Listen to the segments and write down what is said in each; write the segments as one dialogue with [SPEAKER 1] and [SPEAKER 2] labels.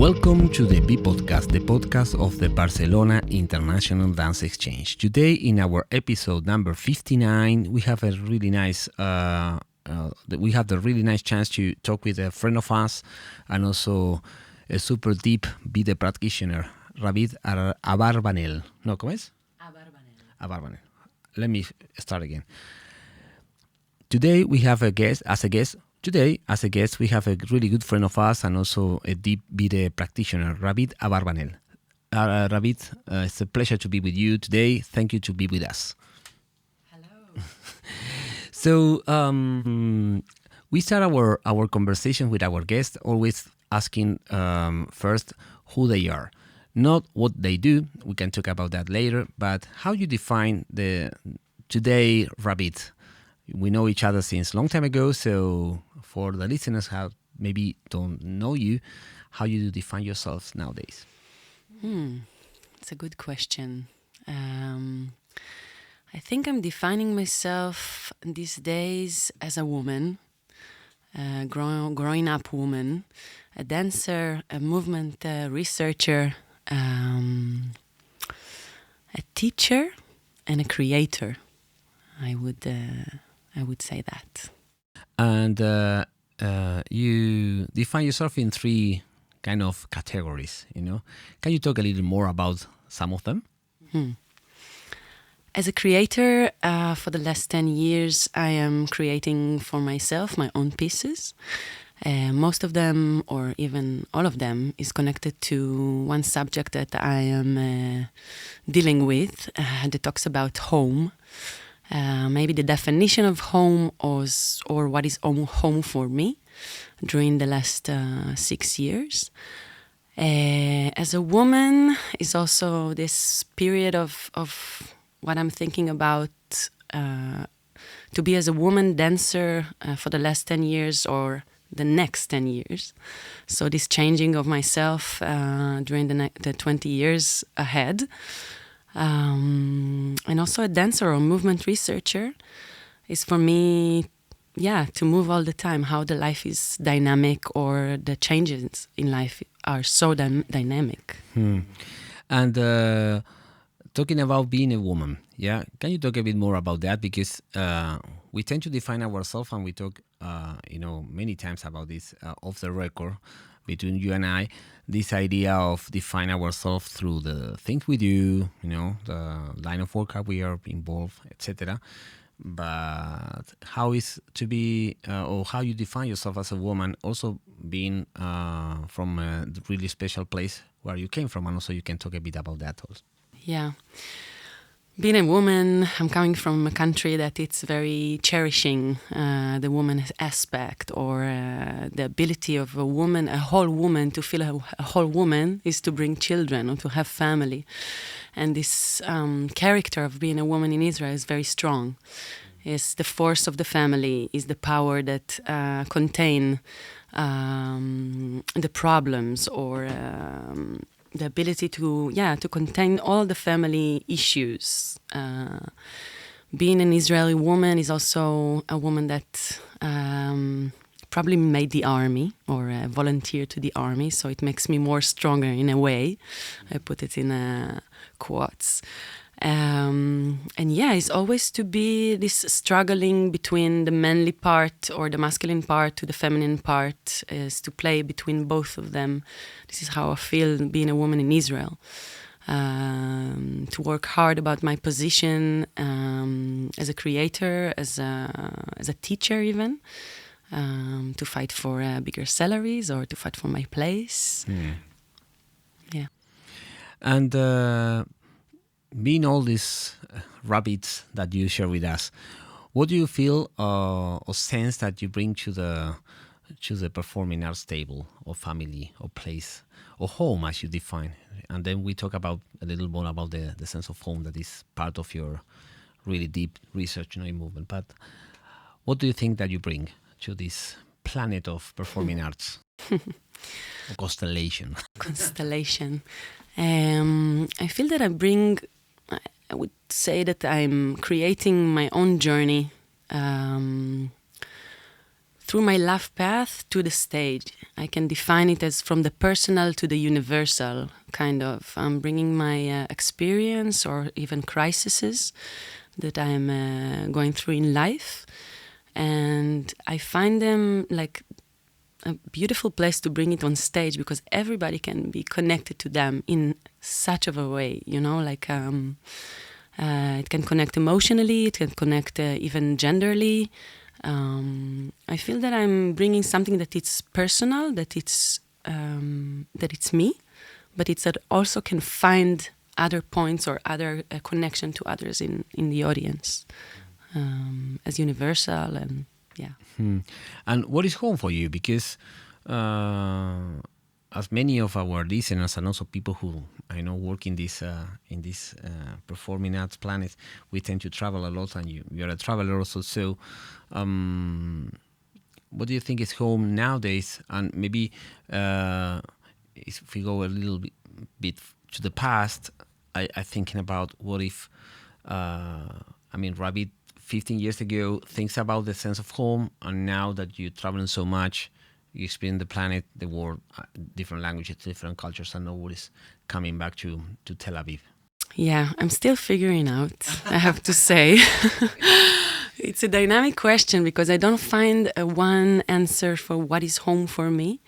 [SPEAKER 1] Welcome to the BIDE podcast, the podcast of the Barcelona International Dance Exchange. Today, in our episode number 59, we have a really nice chance to talk with a friend of us and also a super deep BIDE practitioner, Ravid Abarbanel. No, ¿cómo es? Abarbanel. Let me start again. Today we have a guest. Today, as a guest, we have a really good friend of us and also a deep BIDE practitioner, Ravid Abarbanel. Ravid, it's a pleasure to be with you today. Thank you to be with us.
[SPEAKER 2] Hello.
[SPEAKER 1] So we start our conversation with our guests, always asking first who they are. Not what they do, we can talk about that later, but how you define today Ravid. We know each other since a long time ago, so for the listeners who maybe don't know you, how you define yourself nowadays?
[SPEAKER 2] It's a good question. I think I'm defining myself these days as a woman, growing up woman, a dancer, a movement researcher, a teacher, and a creator. I would say that.
[SPEAKER 1] And you define yourself in three kind of categories, you know. Can you talk a little more about some of them?
[SPEAKER 2] As a creator, for the last 10 years, I am creating for myself my own pieces. Most of them, or even all of them, is connected to one subject that I am dealing with that talks about home. Maybe the definition of home or what is home for me during the last 6 years. As a woman is also this period of what I'm thinking about to be as a woman dancer for the last 10 years or the next 10 years. So this changing of myself during the 20 years ahead. And also a dancer or movement researcher is for me, to move all the time, how the life is dynamic or the changes in life are so dynamic.
[SPEAKER 1] And talking about being a woman, can you talk a bit more about that? Because we tend to define ourselves, and we talk, many times about this off the record between you and I, this idea of define ourselves through the things we do, the line of work we are involved, etc. But how is to be, or how you define yourself as a woman, also being from a really special place where you came from, and also you can talk a bit about that also.
[SPEAKER 2] Yeah. Being a woman, I'm coming from a country that it's very cherishing the woman aspect, or the ability of a woman, a whole woman, to feel a whole woman is to bring children or to have family. And this character of being a woman in Israel is very strong. It's the force of the family, is the power that contain the problems or the ability to contain all the family issues. Being an Israeli woman is also a woman that probably made the army or volunteered to the army, so it makes me more stronger in a way. I put it in quotes. It's always to be this struggling between the manly part or the masculine part to the feminine part, is to play between both of them. This is how I feel being a woman in Israel. To work hard about my position as a creator, as a teacher even, to fight for bigger salaries or to fight for my place. Yeah.
[SPEAKER 1] And being all these rabbits that you share with us, what do you feel or sense that you bring to the performing arts table or family or place or home as you define? And then we talk about a little more about the sense of home that is part of your really deep research in movement. But what do you think that you bring to this planet of performing arts? Or constellation.
[SPEAKER 2] Constellation. I feel that I would say that I'm creating my own journey through my love path to the stage. I can define it as from the personal to the universal, kind of. I'm bringing my experience or even crises that I'm going through in life. And I find them like a beautiful place to bring it on stage because everybody can be connected to them in such of a way, you know, like it can connect emotionally, it can connect even genderly. I feel that I'm bringing something that it's personal, that it's me, but it's that also can find other points or other connection to others in the audience as universal and yeah.
[SPEAKER 1] And what is home for you? Because as many of our listeners and also people who I know work in this performing arts planet, we tend to travel a lot, and you're a traveler also. So, what do you think is home nowadays? And maybe if we go a little bit to the past, I thinking about what if, Ravid 15 years ago thinks about the sense of home, and now that you're traveling so much, you experience the planet, the world, different languages, different cultures, and nobody's coming back to Tel Aviv.
[SPEAKER 2] Yeah, I'm still figuring out, I have to say. It's a dynamic question because I don't find one answer for what is home for me.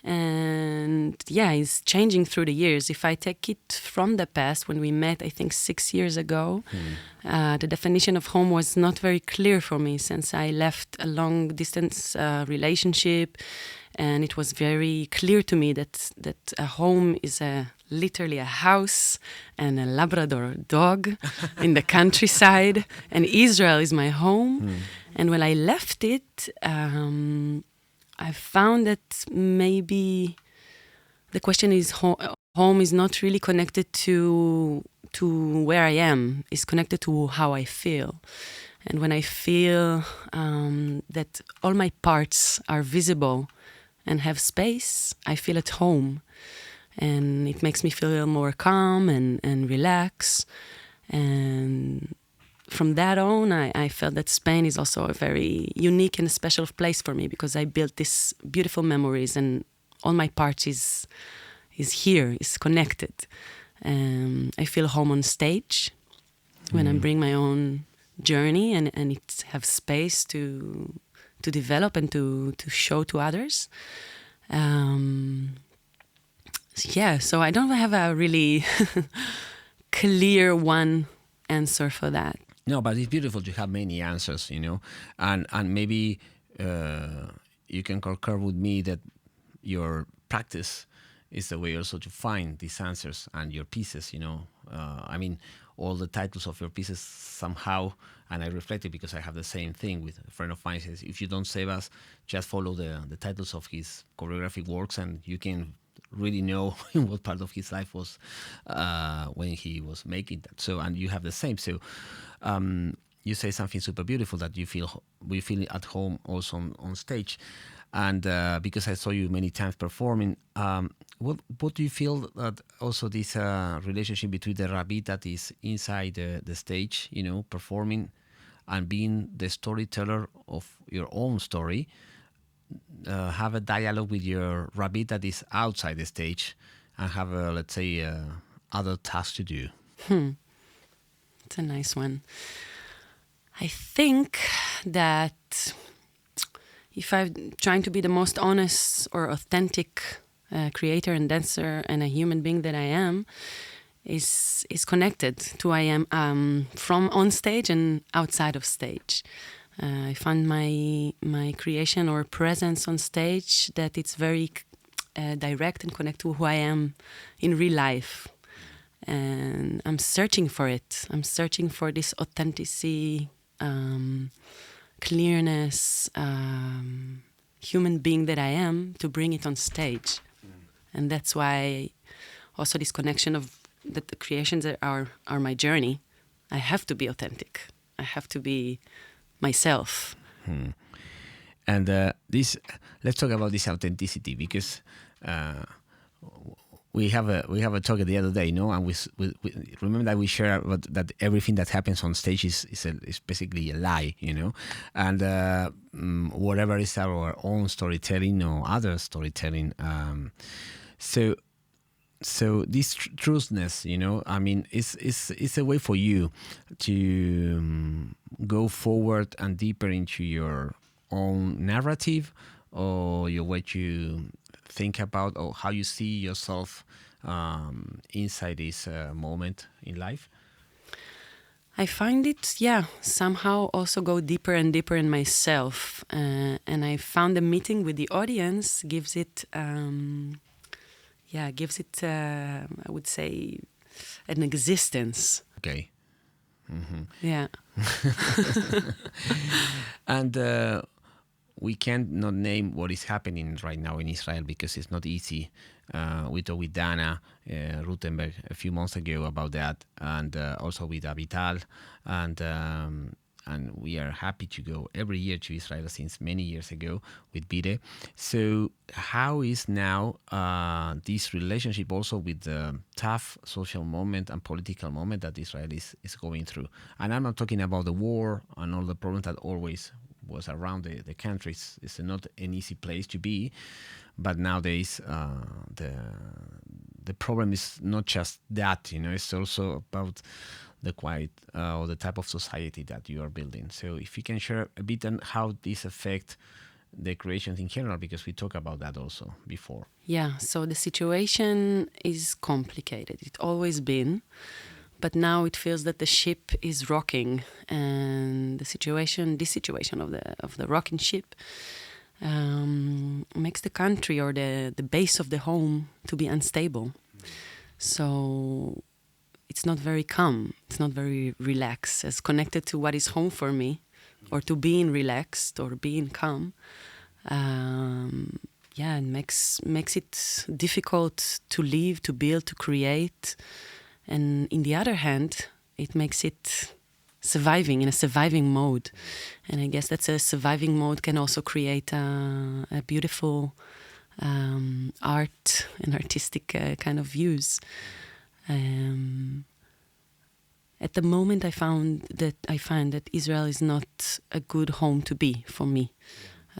[SPEAKER 2] And yeah, it's changing through the years. If I take it from the past, when we met, I think 6 years ago, the definition of home was not very clear for me since I left a long distance relationship. And it was very clear to me that a home is literally a house and a Labrador dog in the countryside. And Israel is my home. And when I left it, I found that maybe the question is home is not really connected to where I am. It's connected to how I feel. And when I feel that all my parts are visible and have space, I feel at home. And it makes me feel more calm and relax. And from that on, I felt that Spain is also a very unique and special place for me because I built these beautiful memories and all my parts is here, is connected. I feel home on stage when I bring my own journey and it have space to develop and to show to others. So I don't have a really clear one answer for that.
[SPEAKER 1] No, but it's beautiful to have many answers, and maybe you can concur with me that your practice is the way also to find these answers and your pieces, all the titles of your pieces somehow, and I reflected because I have the same thing with a friend of mine says, if you don't save us, just follow the titles of his choreographic works and you can really know what part of his life was when he was making that. So, and you have the same. So, you say something super beautiful that we feel at home also on stage, and because I saw you many times performing, what do you feel that also this relationship between the Ravid that is inside the stage, performing, and being the storyteller of your own story? Have a dialogue with your Ravid that is outside the stage and have let's say other tasks to do.
[SPEAKER 2] It's a nice one. I think that if I'm trying to be the most honest or authentic creator and dancer and a human being that I am, is connected to I am from on stage and outside of stage. I find my creation or presence on stage that it's very direct and connect to who I am in real life. And I'm searching for it. I'm searching for this authenticity, clearness, human being that I am to bring it on stage. And that's why also this connection of that the creations that are my journey. I have to be authentic. I have to be myself.
[SPEAKER 1] And let's talk about this authenticity, because we have a talk the other day, no? And we remember that we share that everything that happens on stage is basically a lie, and whatever is our own storytelling or other storytelling. So this truthness, I mean, it's a way for you to go forward and deeper into your own narrative, or your way to think about, or how you see yourself inside this moment in life.
[SPEAKER 2] I find it, somehow also go deeper and deeper in myself. And I found the meeting with the audience gives it, I would say, an existence.
[SPEAKER 1] Okay. Mm-hmm.
[SPEAKER 2] Yeah.
[SPEAKER 1] And we can't not name what is happening right now in Israel because it's not easy. We talked with Dana Rutenberg a few months ago about that, and also with Avital, and we are happy to go every year to Israel since many years ago with BIDE. So how is now this relationship also with the tough social moment and political moment that Israel is going through? And I'm not talking about the war and all the problems that always was around the country. It's not an easy place to be, but nowadays the problem is not just that, it's also about the quiet or the type of society that you are building. So if you can share a bit on how this affects the creations in general, because we talked about that also before.
[SPEAKER 2] Yeah, so the situation is complicated. It's always been. But now it feels that the ship is rocking, and this situation of the rocking ship makes the country or the base of the home to be unstable. So it's not very calm. It's not very relaxed. As connected to what is home for me, or to being relaxed or being calm. It makes it difficult to live, to build, to create. And in the other hand, it makes it surviving, in a surviving mode. And I guess that's a surviving mode can also create a beautiful art and artistic kind of views. At the moment, I find that Israel is not a good home to be for me.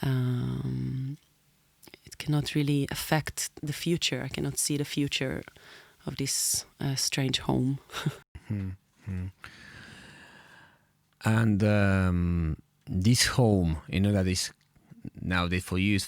[SPEAKER 2] It cannot really affect the future. I cannot see the future of this strange home.
[SPEAKER 1] Mm-hmm. And this home, that is nowadays for you,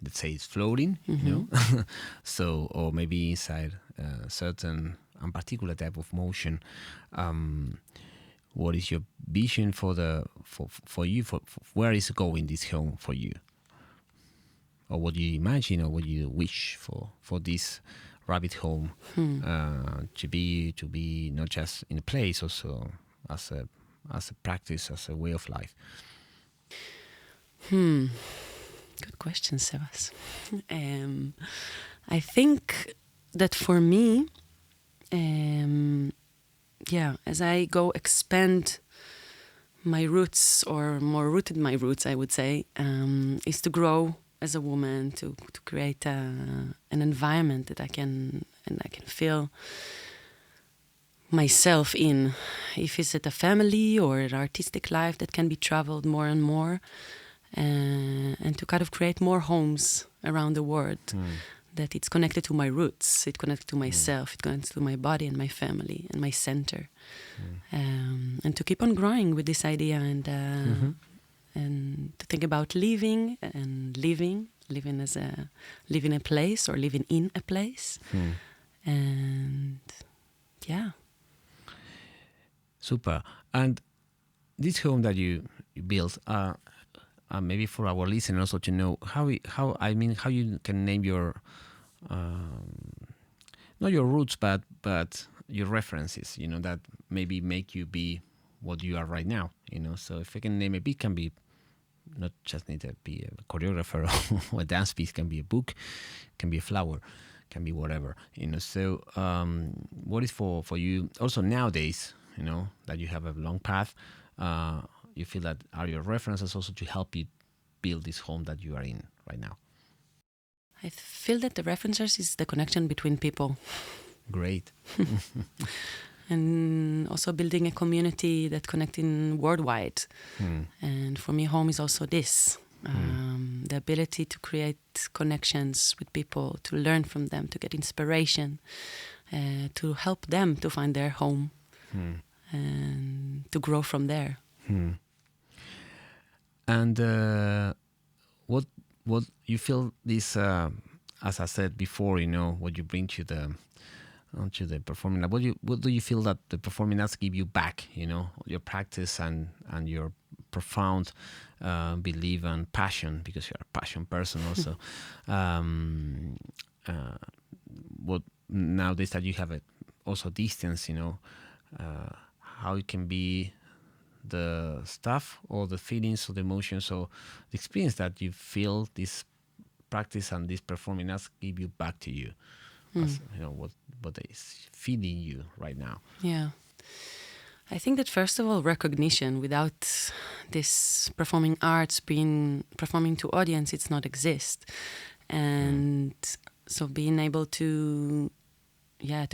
[SPEAKER 1] let's say it's floating, so, or maybe inside a certain and particular type of motion. What is your vision for you? For where is going this home for you? Or what do you imagine, or what do you wish for this rabbit home to be not just in a place, also as a practice, as a way of life?
[SPEAKER 2] Good question, Sebas. I think that for me, as I go expand my roots, or more rooted my roots, I would say, is to grow as a woman, to create an environment that I can feel myself in. If it's at a family or an artistic life that can be traveled more and more, and to kind of create more homes around the world. That it's connected to my roots, it's connected to myself, it's connected to my body and my family and my center. And to keep on growing with this idea, and to think about living as living a place, or living in a place. And
[SPEAKER 1] super. And this home that you built, maybe for our listeners also to know how you can name your not your roots, but your references, that maybe make you be what you are right now, So if I can name a bit, can be not just need to be a choreographer or a dance piece, can be a book, can be a flower, can be whatever, So what is for you also nowadays, that you have a long path, you feel that are your references also to help you build this home that you are in right now?
[SPEAKER 2] I feel that the references is the connection between people.
[SPEAKER 1] Great.
[SPEAKER 2] And also building a community that connecting worldwide. And for me, home is also this. The ability to create connections with people, to learn from them, to get inspiration, to help them to find their home and to grow from there.
[SPEAKER 1] And what you feel this, as I said before, what you bring to the performing. What do you feel that the performing arts give you back? Your practice and your profound belief and passion, because you're a passion person also. What nowadays that you have also distance, how it can be the stuff or the feelings or the emotions or the experience that you feel this practice and this performing arts give you back to you. As, what is feeding you right now.
[SPEAKER 2] Yeah. I think that first of all, recognition. Without this performing arts performing to audience, it's not exist. And so being able to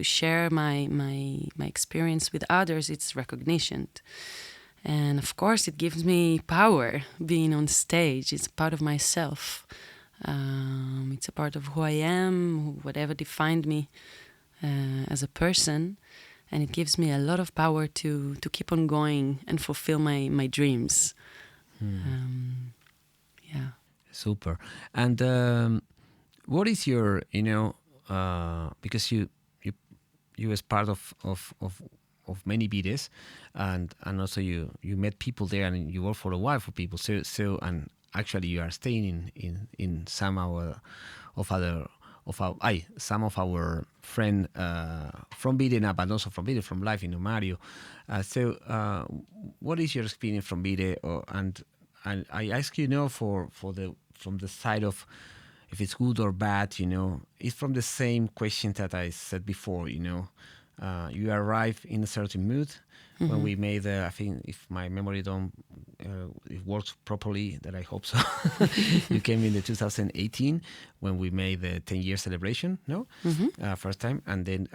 [SPEAKER 2] share my experience with others, it's recognition. And of course, it gives me power being on stage. It's a part of myself. It's a part of who I am, whatever defined me as a person. And it gives me a lot of power to keep on going and fulfill my dreams. Yeah.
[SPEAKER 1] Super. And what is your, because you as part of many BIDEs, and also you met people there and you work for a while for people. So and actually you are staying in some some of our friend from BIDE now, but also from BIDE from life, Mario. So what is your experience from BIDE? And I ask from the side of if it's good or bad, it's from the same question that I said before, you arrive in a certain mood. When we made I think if my memory it works properly, that I hope so. You came in the 2018 when we made the 10-year celebration, first time, and then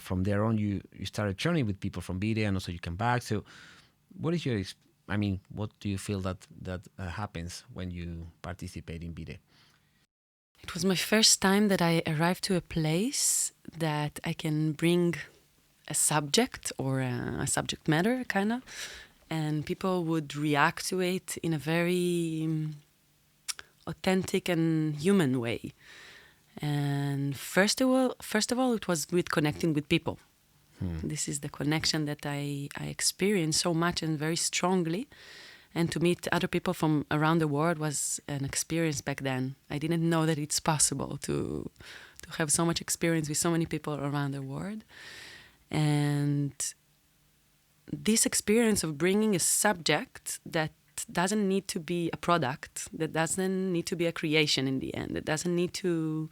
[SPEAKER 1] from there on you started journey with people from BIDE, and also you come back. So what is your what do you feel that happens when you participate in BIDE?
[SPEAKER 2] It was my first time that I arrived to a place that I can bring a subject or a subject matter, kind of, and people would react to it in a very authentic and human way. And first of all, it was with connecting with people. This is the connection that I experienced so much and very strongly. And to meet other people from around the world was an experience back then. I didn't know that it's possible to have so much experience with so many people around the world. And this experience of bringing a subject that doesn't need to be a product, that doesn't need to be a creation in the end, that doesn't need to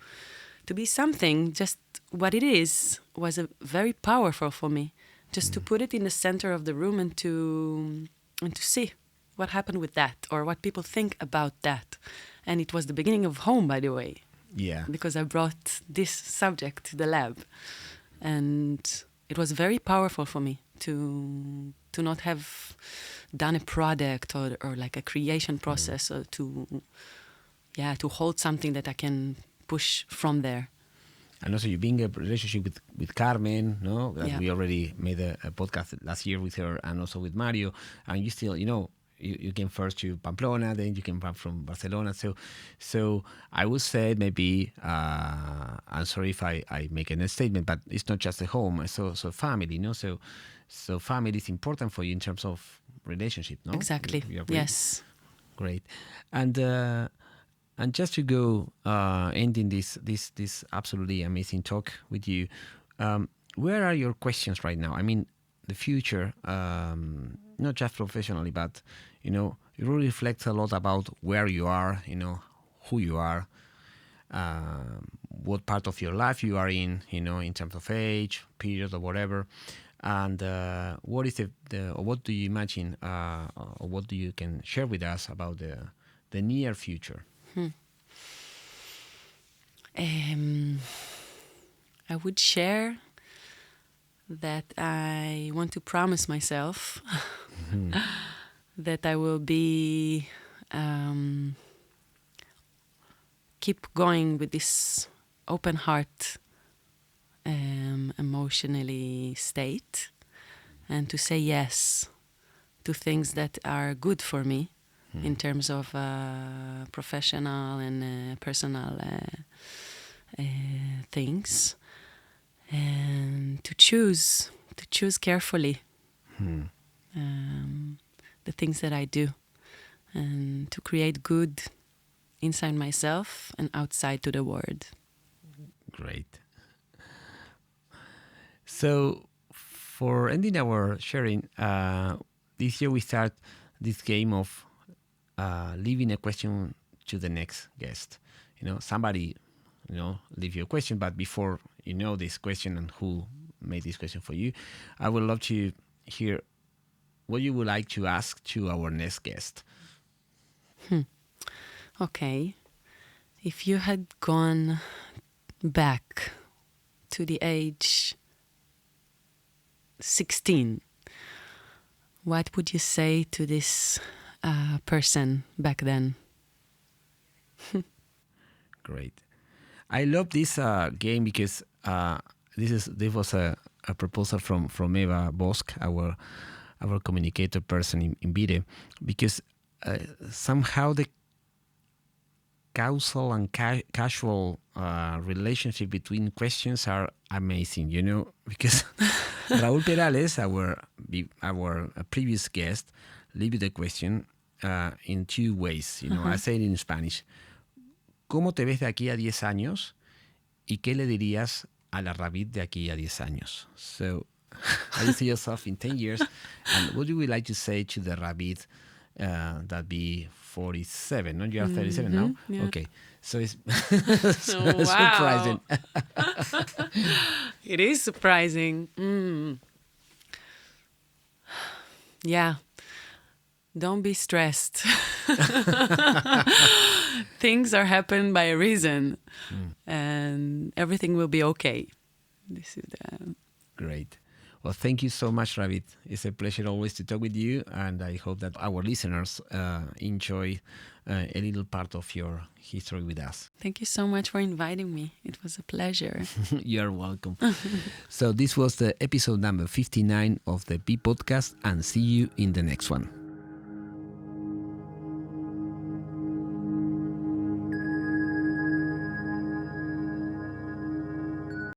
[SPEAKER 2] be something, just what it is, was very powerful for me. Just to put it in the center of the room and to see what happened with that or what people think about that. And it was the beginning of home, by the way.
[SPEAKER 1] Yeah.
[SPEAKER 2] Because I brought this subject to the lab. And it was very powerful for me to not have done a product or like a creation process, or to hold something that I can push from there.
[SPEAKER 1] And also you being a relationship with Carmen, no?
[SPEAKER 2] Yeah.
[SPEAKER 1] We already made a podcast last year with her and also with Mario. And you still, you came first to Pamplona, then you came back from Barcelona. So I would say maybe, I'm sorry if I make a statement, but it's not just a home, so family, So family is important for you in terms of relationship, no?
[SPEAKER 2] Exactly, yes.
[SPEAKER 1] Great. And just to go ending this absolutely amazing talk with you, where are your questions right now? The future, not just professionally, but you really reflect a lot about where you are, who you are, what part of your life you are in terms of age, period, or whatever, and what is or what do you imagine, or what do you can share with us about the near future?
[SPEAKER 2] I would share that I want to promise myself that I will be keep going with this open heart, emotionally state, and to say yes to things that are good for me in terms of professional and personal things, and to choose carefully the things that I do, and to create good inside myself and outside to the world.
[SPEAKER 1] Great. So, for ending our sharing, this year we start this game of leaving a question to the next guest. Somebody, leave you a question, but before you know this question and who made this question for you, I would love to hear what you would like to ask to our next guest.
[SPEAKER 2] Okay. If you had gone back to the age 16, what would you say to this person back then?
[SPEAKER 1] Great. I love this game because this was a proposal from Eva Bosch, our communicator person in BIDE, because somehow the causal and casual relationship between questions are amazing, because Raúl Perales, our previous guest, leave the question in two ways. I say it in Spanish. ¿Cómo te ves de aquí a 10 años? ¿Y qué le dirías a la Ravid de aquí a 10 años? So, how do you see yourself in 10 years? And what would you like to say to the Ravid that be 47? No, you are 37 now?
[SPEAKER 2] Yeah.
[SPEAKER 1] Okay. So it's
[SPEAKER 2] wow.
[SPEAKER 1] surprising.
[SPEAKER 2] It is surprising. Yeah. Don't be stressed. Things are happening by a reason, and everything will be okay. This is
[SPEAKER 1] Great. Well, thank you so much, Ravid. It's a pleasure always to talk with you, and I hope that our listeners enjoy a little part of your history with us.
[SPEAKER 2] Thank you so much for inviting me. It was a pleasure.
[SPEAKER 1] You're welcome. So this was the episode number 59 of the B Podcast, and see you in the next one.